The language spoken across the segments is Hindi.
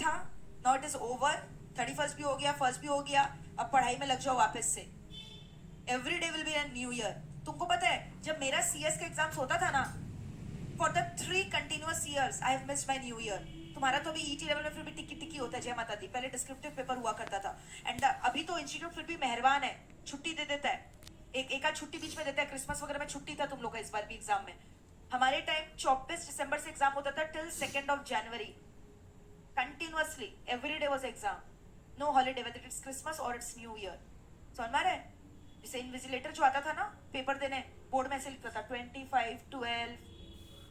था, now it is over, 31st भी हो गया, फर्स्ट भी हो गया, अब पढ़ाई में लग जाओ वापस से। Every day will be a new year. तुमको पता है जब मेरा CS का एग्जाम्स होता था ना, for the 3 continuous years I have missed my new year. तुम्हारा तो अभी ET लेवल में फिर भी टिकी टिकी होता है, जय माता दी, पहले डिस्क्रिप्टिव पेपर हुआ करता था। एंड अभी तो इंस्टीट्यूट फिर भी मेहरबान है, छुट्टी दे देता है, एक आध छुट्टी बीच में देता है, क्रिसमस वगैरह में छुट्टी था तुम लोग का इस बार भी एग्जाम में। हमारे टाइम 24 दिसंबर से एग्जाम होता था टिल 2 जनवरी, continuously every day was exam, no holiday, whether it's Christmas और इट्स न्यू ईयर। समझ में आ रहा है? जैसे इन्विजिलेटर जो आता था ना पेपर देने, बोर्ड में ऐसे लिखता था 25 12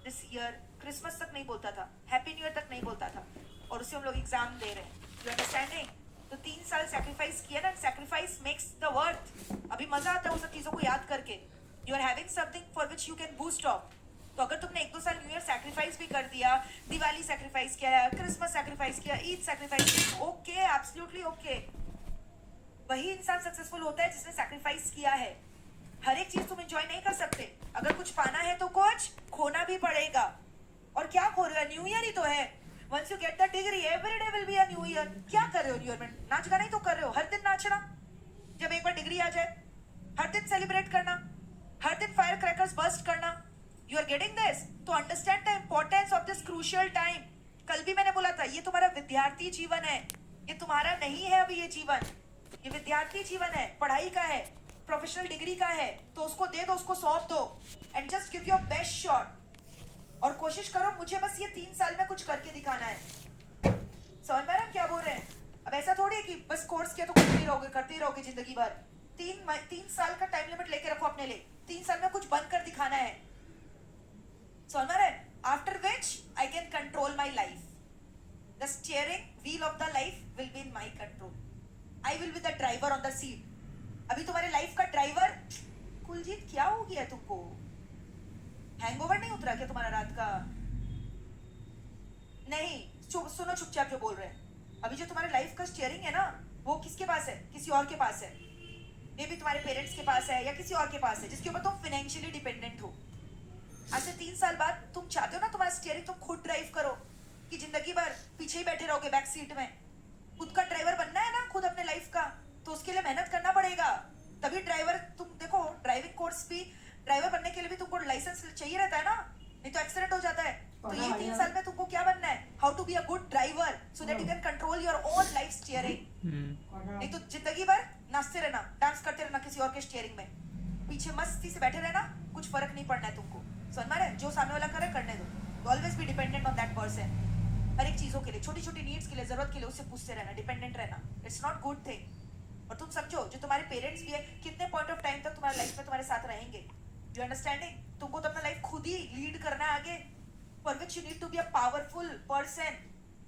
दिस ईयर, क्रिसमस तक नहीं बोलता था, हैप्पी न्यू ईयर तक नहीं बोलता था, और उसे हम लोग एग्जाम दे रहे हैं। You understanding? तो 3 साल सैक्रिफाइस किया ना, सैक्रिफाइस मेक्स द वर्थ। अभी मजा आता है वो सब चीजों को याद करके। You are having something for which you can boost of. तो अगर तुमने 1-2 साल न्यू ईयर सैक्रिफाइस भी कर दिया, दिवाली सैक्रिफाइस किया, क्रिसमस सैक्रिफाइस किया, ईद सैक्रिफाइस किया, ओके, एब्सोल्युटली ओके। वही इंसान सक्सेसफुल होता है जिसने सैक्रिफाइस किया है। हर एक चीज तुम एंजॉय नहीं कर सकते, अगर कुछ पाना है तो कुछ खोना भी पड़ेगा। और क्या खो रहे हो? न्यू ईयर ही तो है। Once you get the degree every day will be a new year. क्या कर रहे हो न्यू ईयर में? नाच गाना ही तो कर रहे हो, हर दिन नाचना। जब एक बार डिग्री आ जाए, हर दिन सेलिब्रेट करना, हर दिन फायर क्रैकर्स बर्स्ट करना। You are getting this? तो understand the importance of this crucial time. कल भी मैंने बोला था ये तुम्हारा विद्यार्थी जीवन है, ये तुम्हारा नहीं है अभी ये जीवन, ये विद्यार्थी जीवन है, पढ़ाई का है, प्रोफेशनल डिग्री का है। तो उसको दे दो, उसको सौंप दो, and just give your best shot. और कोशिश करो मुझे बस ये 3 साल में कुछ करके दिखाना है। समझ में आ रहा क्या बोल रहे हैं? अब ऐसा थोड़ी है कि बस कोर्स किया तो करते ही रहोगे जिंदगी भर। 3 साल का टाइम लिमिट लेके रखो अपने लिए, 3 साल में कुछ बन कर दिखाना है। समझ में आ रहा है? After which I can control my life, the steering wheel of the life will be in my control, I will be the driver on the seat. अभी तुम्हारे लाइफ का ड्राइवर कुलजीत, क्या हो गया तुमको? हैंगओवर नहीं उतरा क्या तुम्हारा रात का? नहीं, सुनो चुपचाप जो बोल रहे हैं। अभी जो तुम्हारे लाइफ का स्टीयरिंग है ना, वो किसके पास है? किसी और के पास है। मे बी तुम्हारे पेरेंट्स के पास है या किसी और के पास है, जिसके ऊपर तुम फाइनेंशियली डिपेंडेंट हो। आज से 3 साल बाद तुम चाहते हो ना तुम्हारा स्टीयरिंग तुम खुद ड्राइव करो, कि जिंदगी भर पीछे ही बैठे रहोगे बैक सीट में? खुद का ड्राइवर बनना है ना खुद अपने लाइफ का, तो उसके लिए मेहनत करना पड़ेगा। तभी ड्राइवर, तुम देखो ड्राइविंग कोर्स भी, ड्राइवर बनने के लिए भी तुमको लाइसेंस चाहिए रहता है ना, नहीं तो एक्सीडेंट हो जाता है। तो ये 3 साल में तुमको क्या बनना है? How to be a good driver so that you can control your own life steering. नहीं तो जिंदगी भर नाचते रहना, डांस करते रहना किसी और के स्टीयरिंग में, पीछे मस्ती से बैठे रहना, कुछ फर्क नहीं पड़ना है तुमको। समझ में आ रहा है? जो सामने वाला करे करने दो, always be dependent on that person. हर एक चीजों के लिए, छोटी छोटी नीड्स के लिए, जरूरत के लिए उससे पूछते रहना, डिपेंडेंट रहना, इट्स नॉट गुड थिंग। और तुम समझो जो तुम्हारे पेरेंट्स भी है, कितने पॉइंट ऑफ टाइम तक तुम्हारी लाइफ में तुम्हारे साथ रहेंगे। You understanding? तुमको तो अपना लाइफ खुद ही लीड करना है आगे, for which you need to be a powerful person,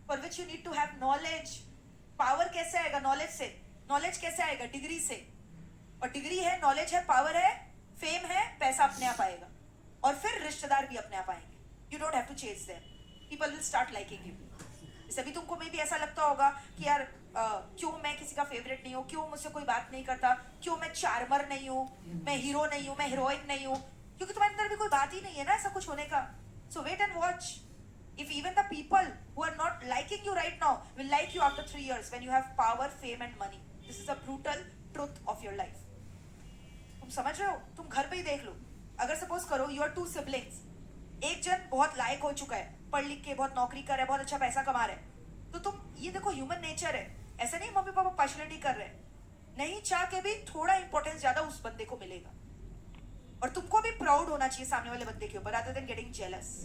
for which you need to have knowledge. Power कैसे आएगा? नॉलेज से। नॉलेज कैसे आएगा? डिग्री से। और डिग्री है, नॉलेज है, पावर है, फेम है, पैसा अपने आप आएगा, और फिर रिश्तेदार भी अपने आप आएंगे। You don't have to chase them, people will start liking you. जैसे अभी तुमको मे भी ऐसा लगता होगा कि यार क्यों मैं किसी का फेवरेट नहीं हूँ, क्यों मुझसे कोई बात नहीं करता, क्यों मैं चार्मर नहीं हूँ, मैं हीरो नहीं हूँ, मैं हीरोइन नहीं हूँ, क्योंकि तुम्हारे अंदर भी कोई बात ही नहीं है ना ऐसा कुछ होने का। So wait and watch, if even the people who are not liking you right now will like you after 3 years when you have power, fame and money. This is a brutal truth of your life. तुम समझ रहे हो? तुम घर पे ही देख लो, अगर सपोज करो यू आर 2 siblings, एक जन बहुत लायक हो चुका है, पढ़ लिख के बहुत नौकरी कर रहा है, बहुत अच्छा पैसा कमा रहा है, तो तुम ये देखो ह्यूमन नेचर है, ऐसा नहीं मम्मी पापा पार्शलिटी कर रहे हैं, नहीं चाह के भी थोड़ा इंपॉर्टेंस ज्यादा उस बंदे को मिलेगा, और तुमको भी प्राउड होना चाहिए सामने वाले बंदे के ऊपर, रादर देन गेटिंग जेलस।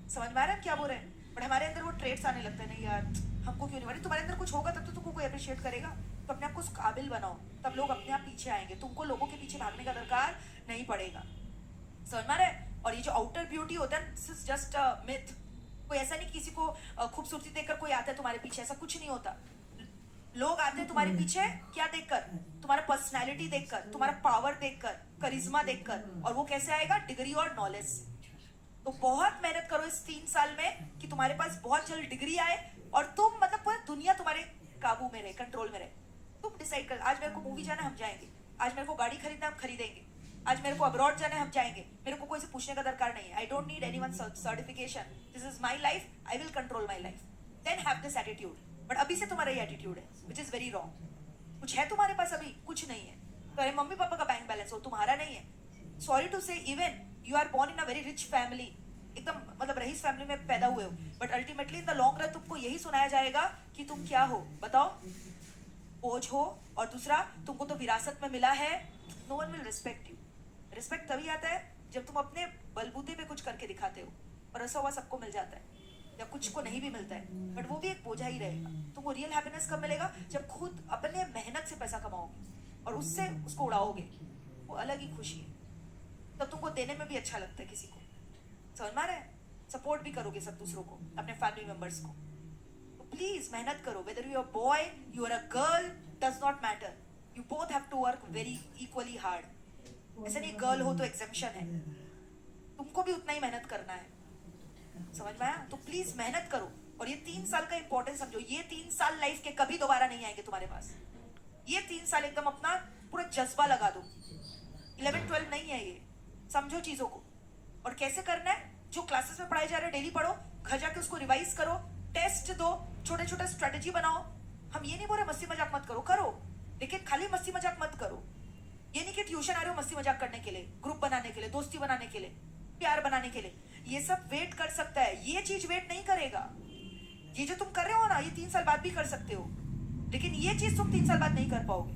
समझ में आ रहा है क्या बोल रहे हैं? बट हमारे अंदर वो ट्रेड्स आने लगते हैं, नहीं यार हमको क्यों नहीं बने। तुम्हारे अंदर कुछ होगा तब तो तुमको कोई अप्रिशिएट करेगा, तो अपने आप को उस काबिल बनाओ, तब लोग अपने आप पीछे आएंगे, तुमको लोगों के पीछे भागने का दरकार नहीं पड़ेगा। समझ में आ रहा है? और ये जो आउटर ब्यूटी होता है, this is just a myth. कोई ऐसा नहीं किसी को खूबसूरती देखकर कोई आता है तुम्हारे पीछे, ऐसा कुछ नहीं होता। लोग आते हैं तुम्हारे पीछे क्या देखकर? तुम्हारा पर्सनैलिटी देखकर, तुम्हारा पावर देखकर, करिश्मा देखकर, और वो कैसे आएगा? डिग्री और नॉलेज से। तो बहुत मेहनत करो इस 3 साल में कि तुम्हारे पास बहुत जल्द डिग्री आए, और तुम मतलब पूरी दुनिया तुम्हारे काबू में रहे, कंट्रोल में रहे। तुम डिसाइड कर, आज मेरे को मूवी जाना है हम जाएंगे, आज मेरे को गाड़ी खरीदना हम खरीदेंगे, आज मेरे को अब्रॉड जाना है हम जाएंगे, मेरे को कोई से पूछने का दरकार नहीं है। I don't need anyone certification, this is my life, I will control my life. Then have this attitude. But अभी से तुम्हारा ये एटीट्यूड है, विच इज वेरी रॉन्ग. कुछ है तुम्हारे पास अभी? कुछ नहीं है. तो मम्मी पापा का बैंक बैलेंस हो, तुम्हारा नहीं है. Sorry to say, even you are born in a very rich family, एकदम मतलब रईस फैमिली में पैदा हुए हो, but ultimately in the long run तुमको यही सुनाया जाएगा कि तुम क्या हो, बताओ? बोझ हो. और दूसरा, तुमको तो विरासत में मिला है. No one will respect you. Respect तभी आता है जब तुम अपने बलबूते पे कुछ करके दिखाते हो. और ऐसा हुआ सबको मिल जाता है, या कुछ को नहीं भी मिलता है, बट वो भी एक बोझा ही रहेगा. तुमको रियल हैप्पीनेस कब मिलेगा? जब खुद अपने मेहनत से पैसा कमाओगे और उससे उसको उड़ाओगे. वो अलग ही खुशी है. तब तुमको देने में भी अच्छा लगता है किसी को. समझ में आ रहा है? सपोर्ट भी करोगे सब दूसरों को, अपने फैमिली मेंबर्स को. तो प्लीज मेहनत करो. Whether you are boy, you are a girl, does not matter. You both have to work very equally hard. ऐसा नहीं गर्ल हो तो एग्जेम्पशन है, तुमको भी उतना ही मेहनत करना है. समझ में आया? तो प्लीज मेहनत करो. और ये 3 साल का इंपॉर्टेंस समझो. ये 3 साल लाइफ के कभी दोबारा नहीं आएंगे तुम्हारे पास. ये 3 साल एकदम अपना पूरा जज्बा लगा दो. 11-12 नहीं है ये. समझो चीजों को. और कैसे करना है? जो क्लासेस में पढ़ाए जा रहे हैं डेली पढ़ो, घर जाके उसको रिवाइज करो, टेस्ट दो, छोटे छोटे स्ट्रेटेजी बनाओ. हम ये नहीं बोल रहे मस्ती मजाक मत करो, करो, लेकिन खाली मस्ती मजाक मत करो. ये नहीं कि ट्यूशन आ रहे हो मस्ती मजाक करने के लिए, ग्रुप बनाने के लिए, दोस्ती बनाने के लिए, प्यार बनाने के लिए. ये सब वेट कर सकता है, ये चीज वेट नहीं करेगा. ये जो तुम कर रहे हो ना, ये 3 साल बाद भी कर सकते हो, लेकिन ये चीज तुम 3 साल बाद नहीं कर पाओगे.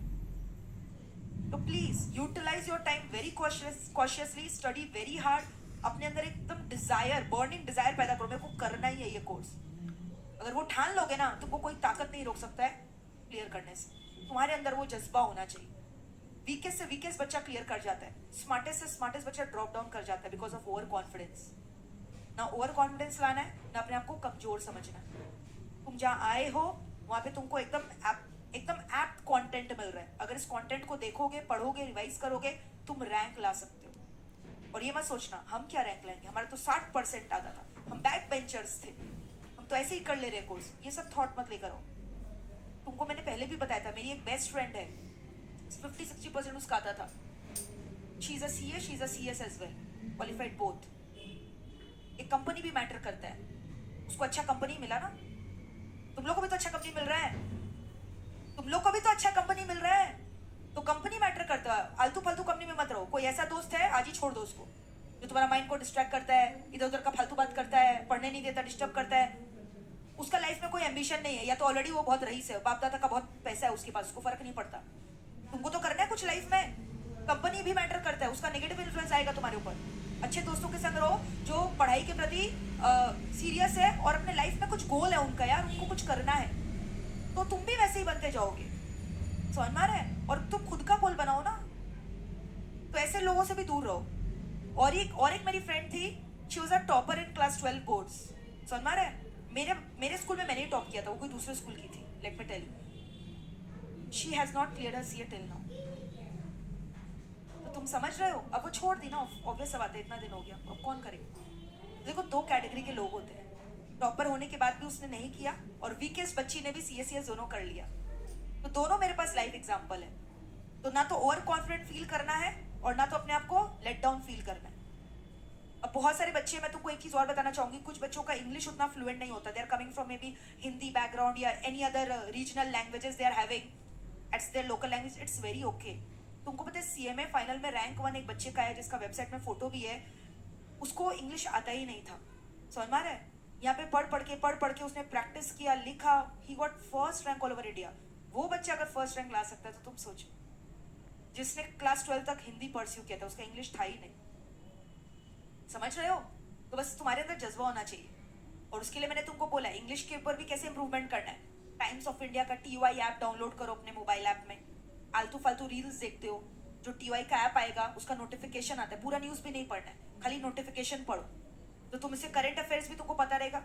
तो please utilize your time very cautiously, study very hard. अपने अंदर एकदम डिजायर, बर्निंग डिजायर पैदा करो, मेरे को करना ही है ये कोर्स. अगर वो ठान लोगे ना, तुमको कोई ताकत नहीं रोक सकता है क्लियर करने से. तुम्हारे अंदर वो जज्बा होना चाहिए. वीकेस्ट से वीकेस्ट बच्चा क्लियर कर जाता है, स्मार्टेस्ट से स्मार्टेस्ट बच्चा ड्रॉप डाउन कर जाता है बिकॉज ऑफ ओवर कॉन्फिडेंस. ना ओवर कॉन्फिडेंस लाना है, ना अपने आप को कमजोर समझना है. तुम जहाँ आए हो वहां पे तुमको एकदम एप्ट कंटेंट मिल रहा है. अगर इस कंटेंट को देखोगे, पढ़ोगे, रिवाइज करोगे, तुम रैंक ला सकते हो. और ये मत सोचना हम क्या रैंक लाएंगे, हमारा तो 60% आता था, हम बैक बेंचर्स थे, हम तो ऐसे ही कर ले रहे कोर्स. ये सब थॉट मत लेकर आओ. तुमको मैंने पहले भी बताया था, मेरी एक बेस्ट फ्रेंड है, 50-60% उसका आता था. She is a CA, she is a CS as well, qualified both. एक कंपनी भी मैटर करता है. उसको अच्छा कंपनी मिला ना. तुम लोग को भी तो अच्छा कंपनी मिल रहा है, तुम लोग को भी तो अच्छा कंपनी मिल रहा है. तो कंपनी मैटर करता है. आलतू फालतू कंपनी में मत रहो. कोई ऐसा दोस्त है, आज ही छोड़ दो उसको, जो तुम्हारा माइंड को डिस्ट्रैक्ट करता है, इधर उधर का फालतू बात करता है, पढ़ने नहीं देता, डिस्टर्ब करता है. उसका लाइफ में कोई एम्बिशन नहीं है, या तो ऑलरेडी वो बहुत रईस है, बाप दादा का बहुत पैसा है उसके पास, उसको फर्क नहीं पड़ता. तुमको तो करना है कुछ लाइफ में. कंपनी भी मैटर करता है, उसका नेगेटिव इन्फ्लुएंस आएगा तुम्हारे ऊपर. अच्छे दोस्तों के संग रहो जो पढ़ाई के प्रति सीरियस है और अपने लाइफ में कुछ गोल है उनका, यार उनको कुछ करना है, तो तुम भी वैसे ही बनते जाओगे. समझ में आ रहा है? और तुम खुद का गोल बनाओ ना. तो ऐसे लोगों से भी दूर रहो. और एक मेरी फ्रेंड थी, she was a topper in class 12 boards. समझ में आ रहा है? मेरे स्कूल में मैंने ही टॉप किया था, वो कोई दूसरे स्कूल की थी. Let me tell you, she has not cleared her CA till now. तो तुम समझ रहे हो? अब वो छोड़ दी ना, ऑब्वियस बात है, इतना दिन हो गया, अब कौन करेगा. देखो 2 कैटेगरी के लोग होते हैं. टॉपर होने के बाद भी उसने नहीं किया, और वीकेस्ट बच्ची ने भी सीएस दोनों कर लिया. तो दोनों मेरे पास लाइफ एग्जाम्पल है. तो ना तो ओवर कॉन्फिडेंट फील करना है, और ना तो अपने आप को लेट डाउन फील करना है. अब बहुत सारे बच्चे, मैं तुमको एक चीज और बताना चाहूंगी, कुछ बच्चों का इंग्लिश उतना फ्लुएंट नहीं होता. They are coming from maybe Hindi background या any other regional languages they are having its their local language. It's very okay. तुमको पता है सीएमए फाइनल में रैंक 1 एक बच्चे का है, जिसका वेबसाइट में फोटो भी है. उसको इंग्लिश आता ही नहीं था. समझ में आ रहा है? यहाँ पे पढ़ के उसने प्रैक्टिस किया, लिखा, he got first rank all over India. वो बच्चा अगर फर्स्ट रैंक ला सकता है तो तुम सोचो, जिसने क्लास 12 तक हिंदी परस्यू किया था, उसका इंग्लिश था ही नहीं. समझ रहे हो? तो बस तुम्हारे अंदर जज्बा होना चाहिए. और उसके लिए मैंने तुमको बोला इंग्लिश के ऊपर भी कैसे इंप्रूवमेंट करना है. टाइम्स ऑफ इंडिया का TY ऐप डाउनलोड करो अपने मोबाइल ऐप में. आलतू फालतू रील्स देखते हो, जो TY का ऐप आएगा उसका नोटिफिकेशन आता है. पूरा न्यूज भी नहीं पढ़ना है, खाली नोटिफिकेशन पढ़ो. तो तुम इससे करंट अफेयर्स भी तुमको पता रहेगा.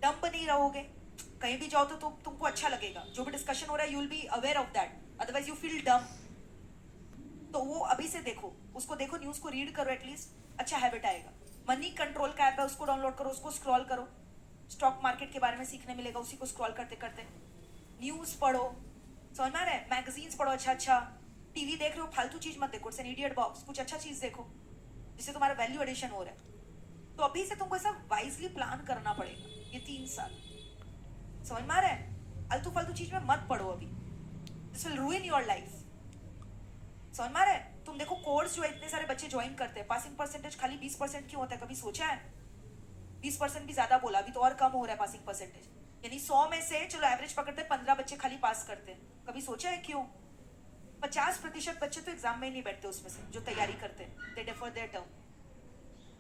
डम्ब नहीं रहोगे. कहीं भी जाओ तो तुमको अच्छा लगेगा. जो भी डिस्कशन हो रहा है, you will be aware of that, otherwise you feel डम. तो वो अभी से देखो, उसको देखो, न्यूज को रीड करो, एटलीस्ट अच्छा हैबिट आएगा. मनी कंट्रोल का ऐप है, उसको डाउनलोड करो, उसको स्क्रॉल करो. स्टॉक मार्केट के बारे में सीखने मिलेगा उसी को स्क्रॉल करते करते. न्यूज पढ़ो. समझ में आ रहा है? मैगजीन्स पढ़ो अच्छा अच्छा. टीवी देख रहे हो, फालतू चीज मत देखो, इट्स एन इडियट बॉक्स. कुछ अच्छा चीज देखो जिससे तुम्हारा वैल्यू एडिशन हो रहा है. तो अभी से तुमको ऐसा वाइजली प्लान करना पड़ेगा ये 3 साल. समझ में आ रहा है? अल्तू फालतू चीज में मत पढ़ो अभी, दिस विल रूइन योर लाइफ। समझ में आ रहा है? तुम देखो कोर्स जो इतने सारे बच्चे ज्वाइन करते हैं, पासिंग परसेंटेज खाली 20% क्यों होता है? कभी सोचा है? 20% भी ज्यादा बोला, अभी तो और कम हो रहा है पासिंग परसेंटेज। यानी 100 में से चलो एवरेज पकड़ते हैं 15 बच्चे खाली पास करते हैं। कभी सोचा है क्यों? 50% बच्चे तो एग्जाम में ही नहीं बैठते उसमें से जो तैयारी करते हैं, दे डेफर देयर टर्म,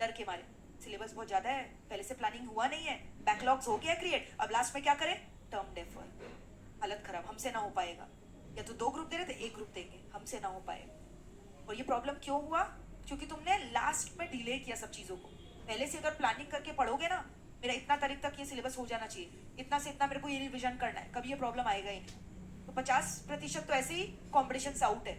डर के मारे। सिलेबस बहुत ज्यादा है, पहले से प्लानिंग हुआ नहीं है, बैकलॉग्स हो गया क्रिएट, अब लास्ट में क्या करें? Term defer. हालत खराब, हमसे ना हो पाएगा। या तो 2 ग्रुप दे रहे थे, 1 ग्रुप देंगे, हमसे ना हो पाएगा। और ये प्रॉब्लम क्यों हुआ? क्योंकि तुमने लास्ट में डिले किया सब चीजों को। पहले से अगर प्लानिंग करके पढ़ोगे ना, मेरा इतना तारीख तक ये सिलेबस हो जाना चाहिए, इतना से इतना मेरे को ये रिविजन करना है, कभी ये प्रॉब्लम आएगा ही नहीं। तो 50% तो ऐसे ही कॉम्पिटिशन से आउट है।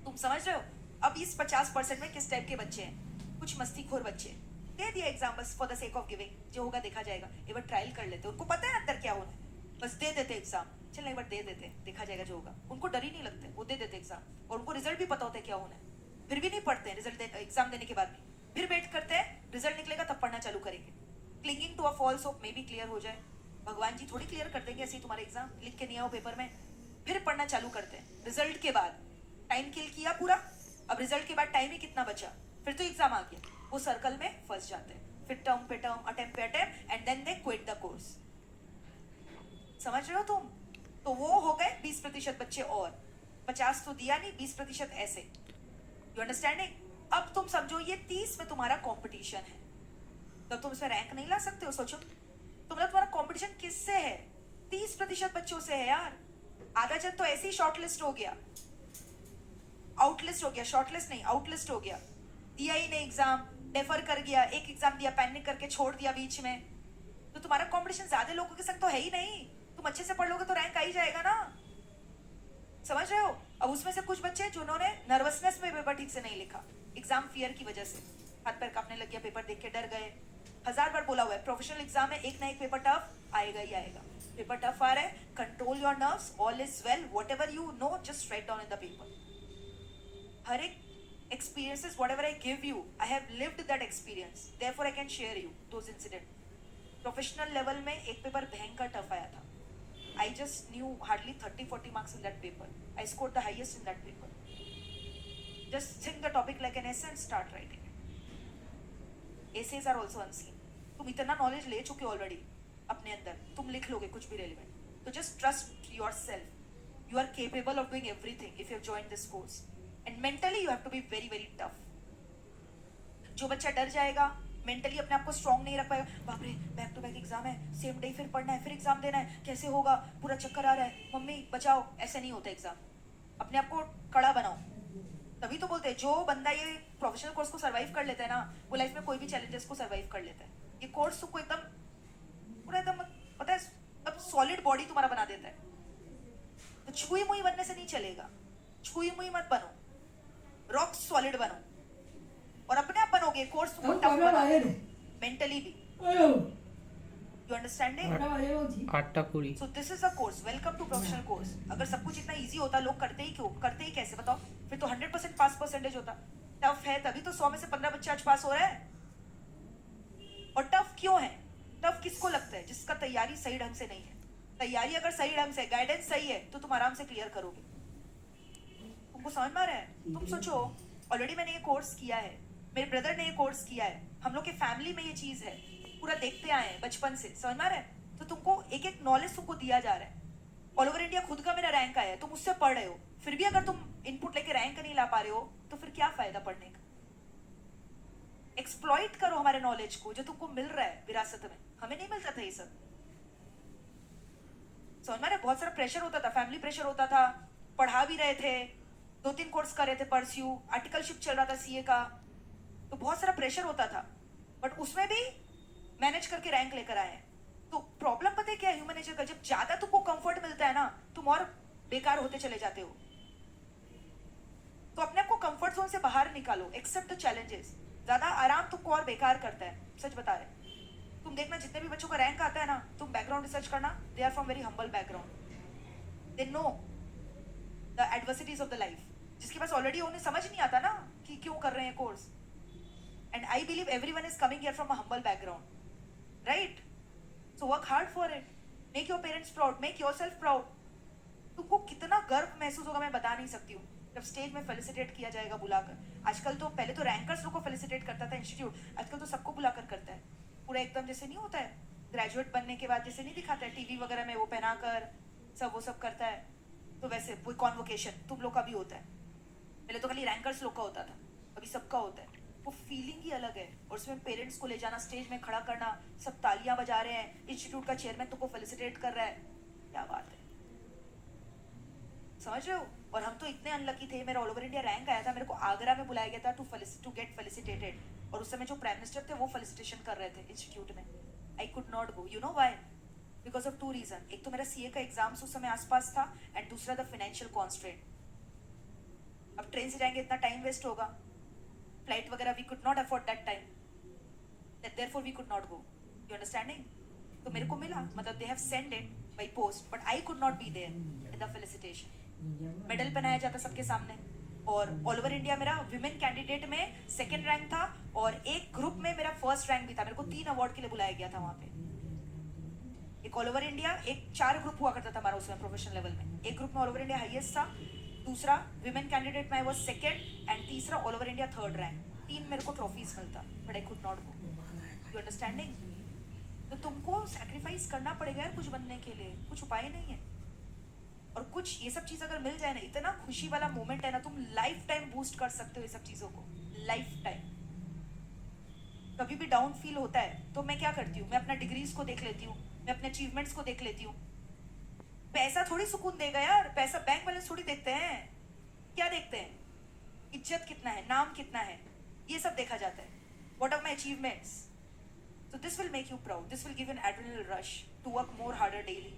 तुम समझ रहे हो? अब इस 50% में किस टाइप के बच्चे हैं? कुछ मस्तीखोर बच्चे, दे दिया एग्जाम बस for the sake of giving, जो होगा देखा जाएगा। एक बार ट्रायल कर लेते, उनको पता है अंदर क्या होना है, बस दे देते एग्जाम, चल एक बार दे देते, देखा जाएगा जो होगा। उनको डर ही नहीं लगता, वो दे देते एग्जाम, और उनको रिजल्ट भी पता होता है क्या होना है, फिर भी नहीं पढ़ते हैं। रिजल्ट एग्जाम देने के बाद भी फिर वेट करते हैं, रिजल्ट निकलेगा तब पढ़ना चालू करेंगे। Clinging to a false hope, may be clear हो जाए, भगवान जी थोड़ी क्लियर कर देंगे ऐसे ही तुम्हारे एग्जाम, लिख के नहीं आओ पेपर में। फिर पढ़ना चालू करते हैं रिजल्ट के बाद, टाइम किल किया पूरा, अब रिजल्ट के बाद टाइम ही कितना बचा, फिर तो एग्जाम आ गया, वो सर्कल में फंस जाते हैं। फिर टर्म पे टर्म, अटेम्प्ट पे attempt, and then they quit the course. समझ रहे हो तुम? तो वो हो गए 20% बच्चे, और 50 तो दिया नहीं, 20% ऐसे। You understanding? अब तुम समझो ये 30 में तुम्हारा कंपटीशन है, तब तुम इसमें रैंक नहीं ला सकते हो। सोचो तुम्हारा कंपटीशन किससे है? 30% बच्चों से है यार। आधा जन तो ऐसे ही शॉर्टलिस्ट हो गया, आउटलिस्ट हो गया, शॉर्टलिस्ट नहीं आउटलिस्ट हो गया, दिया ही नहीं एग्जाम, डेफर कर गया, एक एग्जाम दिया, पैनिक करके छोड़ दिया बीच में। तो तुम्हारा कंपटीशन ज्यादा लोगों के संग तो है ही नहीं, तुम अच्छे से पढ़ लोगे तो रैंक आ ही जाएगा ना। समझ रहे हो? अब उसमें से कुछ बच्चे जिन्होंने नर्वसनेस में पेपर ठीक से नहीं लिखा, एग्जाम फियर की वजह से हाथ पैर कांपने लग गया, पेपर देख के डर गए। 1000 बार बोला हुआ है प्रोफेशनल एग्जाम में एक ना एक पेपर टफ आएगा ही आएगा। पेपर टफ आ रहा है, control your nerves, all is well, whatever you know just write down in the paper. हर एक experiences whatever I give you, I have lived that experience, therefore I can share you those incidents. Professional level में एक पेपर भयंकर टफ आया था, I just knew hardly 30-40 marks in that paper, I scored the highest in that paper. Just think the topic like an essay and start writing it. Essays are also unseen. तुम इतना नॉलेज ले चुके ऑलरेडी अपने अंदर, तुम लिख लोगे कुछ भी रेलिवेंट। तो just trust yourself, you are capable of doing everything if you have joined this course, and mentally you have to be very very tough. जो बच्चा डर जाएगा, मेंटली अपने आप को स्ट्रांग नहीं रख पाएगा, बाप रे बैक टू बैक एग्जाम है, सेम डे फिर पढ़ना है, फिर एग्जाम देना है, कैसे होगा, पूरा चक्कर आ रहा है, मम्मी बचाओ, ऐसे नहीं होता एग्जाम। अपने आप को कड़ा बनाओ। तभी तो बोलते हैं जो बंदा ये प्रोफेशनल कोर्स को सर्वाइव कर लेता है ना, वो लाइफ में कोई भी चैलेंजेस को सर्वाइव कर लेता है। ये कोर्स तुमको एकदम पूरा एकदम पता है, अब सॉलिड बॉडी तुम्हारा बना देता है। तो छुई मुई बनने से नहीं चलेगा, छुई मुई मत बनो, रॉक सॉलिड बनो, और अपने आप बनोगे। कोर्स तुमको टफ बनाओ, मेंटली भी। You understanding? 8:20। So this is a course, welcome to professional course. अगर सब कुछ इतना इजी होता, लोग करते ही क्यों, करते ही कैसे बताओ? फिर तो 100% पास परसेंटेज होता। टफ है तभी तो 100 में से 15 बच्चे आज पास हो रहे हैं। और टफ क्यों है? टफ किसको लगता है? जिसका तैयारी सही ढंग से नहीं है। तैयारी अगर सही ढंग से, गाइडेंस सही है, तो तुम आराम से क्लियर करोगे। तुमको समझ में आ रहा है? तुम सोचो, ऑलरेडी मैंने ये कोर्स किया है, मेरे ब्रदर ने ये कोर्स किया है, हम लोग के फैमिली में ये चीज है, पूरा देखते आए हैं बचपन से। समझ में आ रहा है? तो तुमको एक एक नॉलेज तुमको दिया जा रहा है। ऑल ओवर इंडिया खुद का मेरा रैंक आया है, तुम उससे पढ़ रहे हो, फिर भी अगर तुम इनपुट लेके रैंक नहीं ला पा रहे हो, तो फिर क्या फायदा पढ़ने का? एक्सप्लॉइट करो हमारे नॉलेज को जो तुमको मिल रहा है विरासत में। हमें नहीं मिलता था ये सब। समझ में आ रहा है? बहुत सारा प्रेशर होता था, फैमिली प्रेशर होता था, पढ़ा भी रहे थे, 2-3 कोर्स कर रहे थे, परस्यू आर्टिकलशिप चल रहा था सीए का, तो बहुत सारा प्रेशर होता था, बट उसमें भी मैनेज करके रैंक लेकर आए। तो प्रॉब्लम पता है क्या है ह्यूमन नेचर का? जब ज्यादा तुमको कंफर्ट मिलता है ना, तुम और बेकार होते चले जाते हो। तो अपने आप को कंफर्ट जोन से बाहर निकालो, एक्सेप्ट द चैलेंजेस। ज्यादा आराम तुमको और बेकार करता है, सच बता रहे। तुम देखना जितने भी बच्चों का रैंक आता है ना, तुम बैकग्राउंड रिसर्च करना, they are from very humble background, they know the adversities of the life. जिसके पास ऑलरेडी उन्हें समझ नहीं आता ना कि क्यों कर रहे हैं course. And I believe everyone is coming here from a humble background, right? So work hard for it. Make your parents proud, make yourself proud. तुमको कितना गर्व महसूस होगा मैं बता नहीं सकती हूँ जब स्टेज में फेलिसिटेट किया जाएगा बुलाकर। आजकल तो, पहले तो रैंकर्स लोग को फेलिसिटेट करता था इंस्टीट्यूट, आजकल तो सबको बुलाकर करता है। पूरा एकदम जैसे नहीं होता है ग्रेजुएट बनने के बाद, जैसे नहीं दिखाता है टीवी वगैरह में वो पहनाकर सब वो सब करता है, तो वैसे कोई कॉन्वोकेशन तुम लोग का भी होता है। पहले तो खाली रैंकर्स लोग का होता था, अभी सबका होता है। वो फीलिंग ही अलग है। और उसमें पेरेंट्स को ले जाना, स्टेज में खड़ा करना, सब तालियां बजा रहे हैं, इंस्टीट्यूट का चेयरमैन तुमको फेलिसिटेट कर रहा है, क्या बात है, समझ रहे हो। और हम तो इतने अनलकी थे, मेरा ऑल ओवर इंडिया रैंक आया था, मेरे को आगरा में बुलाया गया था टू गेट फेलिसिटेटेड, और उस समय जो प्राइम मिनिस्टर थे वो फेलिसिटेशन कर रहे थे इंस्टीट्यूट में। I could not go, you know why? Because of 2 reason. एक तो मेरा सीए का एग्जाम्स उस समय आसपास था, एंड दूसरा द फाइनेंशियल कॉन्स्ट्रेंट। अब ट्रेन से जाएंगे इतना टाइम वेस्ट होगा, फ्लाइट वगैरह we could not afford that time, therefore we could not go, you understanding. तो मेरे को मिला, मतलब they have send it by post, but I could not be there in the felicitation. Medal पहनाया जाता सबके सामने, और ऑल ओवर इंडिया मेरा विमेन कैंडिडेट में 2nd रैंक था, और एक ग्रुप में मेरा 1st रैंक भी था। मेरे को 3 अवार्ड के लिए बुलाया गया था वहां पे। एक ऑल ओवर इंडिया, एक 4 ग्रुप हुआ करता था हमारा उसमें प्रोफेशनल लेवल में। एक ग्रुप में ऑल ओवर इंडिया हाईएस्ट था, दूसरा विमेन कैंडिडेट में आई वाज 2nd, एंड तीसरा all over India 3rd rank. 3 मेरे को ट्रॉफीज मिलता, but I could not go, you understanding. तो तुमको सैक्रिफाइस करना पड़ेगा यार कुछ बनने के लिए, कुछ उपाय नहीं है। और कुछ ये सब चीज अगर मिल जाए ना, इतना खुशी वाला मोमेंट है ना, तुम लाइफ टाइम बूस्ट कर सकते हो ये सब चीजों को, लाइफ टाइम। कभी भी डाउन फील होता है तो मैं क्या करती हूँ, मैं अपना डिग्रीज को देख लेती हूँ, मैं अपने अचीवमेंट्स को देख लेती हूँ। पैसा थोड़ी सुकून देगा यार, पैसा बैंक बैलेंस थोड़ी देखते हैं, क्या देखते हैं, इज्जत कितना है, नाम कितना है, ये सब देखा जाता है। What are my achievements? So this will make you proud, this will give an adrenal rush to work more harder daily.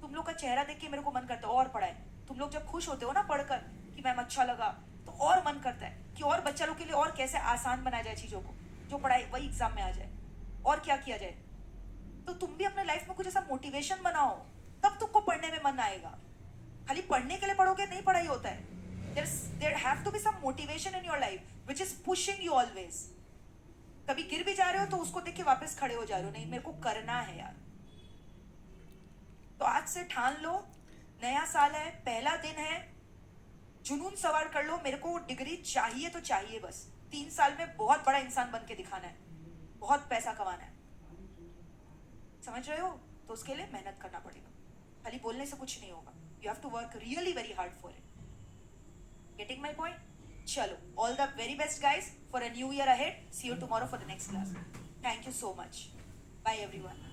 तुम लोग का चेहरा देख के मेरे को मन करता है और पढ़ाए। तुम लोग जब खुश होते हो ना पढ़कर कि मैम अच्छा लगा, तो और मन करता है कि और बच्चा लोग के लिए और कैसे आसान बनाया जाए चीजों को, जो पढ़ाई वही एग्जाम में आ जाए, और क्या किया जाए। तो तुम भी अपने लाइफ में कुछ ऐसा मोटिवेशन बनाओ, तब तुमको पढ़ने में मन आएगा। खाली पढ़ने के लिए पढ़ोगे नहीं पढ़ाई होता है। There have to be some motivation in your life which is pushing you always. कभी गिर भी जा रहे हो तो उसको देख के वापस खड़े हो जा रहे हो, नहीं मेरे को करना है यार। तो आज से ठान लो, नया साल है, पहला दिन है, जुनून सवार कर लो, मेरे को डिग्री चाहिए तो चाहिए बस। 3 साल में बहुत बड़ा इंसान बन के दिखाना है, बहुत पैसा कमाना है, समझ रहे हो। तो उसके लिए मेहनत करना पड़ेगा, खाली बोलने से कुछ नहीं होगा। You have to work really very hard for it. Getting my point? चलो, all the very best guys for a new year ahead. See you tomorrow for the next class. Thank you so much, bye everyone.